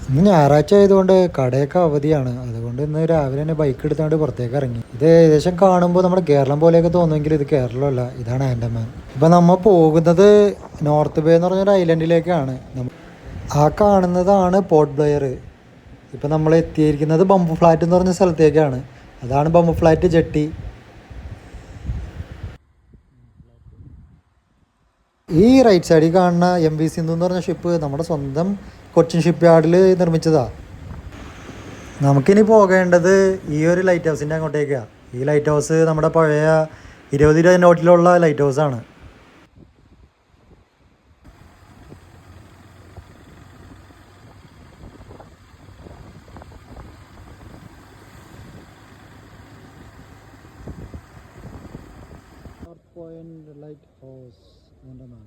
ഇന്ന് ഞായറാഴ്ച ആയതുകൊണ്ട് കടയൊക്കെ അവധിയാണ്. അതുകൊണ്ട് ഇന്ന് രാവിലെ തന്നെ ബൈക്ക് എടുത്തുകൊണ്ട് പുറത്തേക്ക് ഇറങ്ങി. ഇത് ഏകദേശം കാണുമ്പോൾ നമ്മുടെ കേരളം പോലെയൊക്കെ തോന്നുമെങ്കിൽ ഇത് കേരളമല്ല, ഇതാണ് ആൻഡമാൻ. ഇപ്പം നമ്മൾ പോകുന്നത് നോർത്ത് ബേ എന്ന് പറഞ്ഞൊരു ഐലൻഡിലേക്കാണ്. ആ കാണുന്നതാണ് പോർട്ട് ബ്ലെയർ. ഇപ്പം നമ്മൾ എത്തിയിരിക്കുന്നത് ബംബു ഫ്ലാറ്റ് എന്ന് പറഞ്ഞ സ്ഥലത്തേക്കാണ്. അതാണ് ബംബു ഫ്ലാറ്റ് ജെട്ടി. ഈ റൈറ്റ് സൈഡിൽ കാണുന്ന MV സിന്ധു എന്ന് പറഞ്ഞ ഷിപ്പ് നമ്മുടെ സ്വന്തം കൊച്ചിൻ ഷിപ്പ് യാർഡിൽ നിർമ്മിച്ചതാണ്. നമുക്കിനി പോകേണ്ടത് ഈ ഒരു ലൈറ്റ് ഹൗസിൻ്റെ അങ്ങോട്ടേക്കാണ്. ഈ ലൈറ്റ് ഹൗസ് നമ്മുടെ പഴയ 20 രൂപ നോട്ടിലുള്ള ലൈറ്റ് ഹൗസാണ്. North point lighthouse Andaman.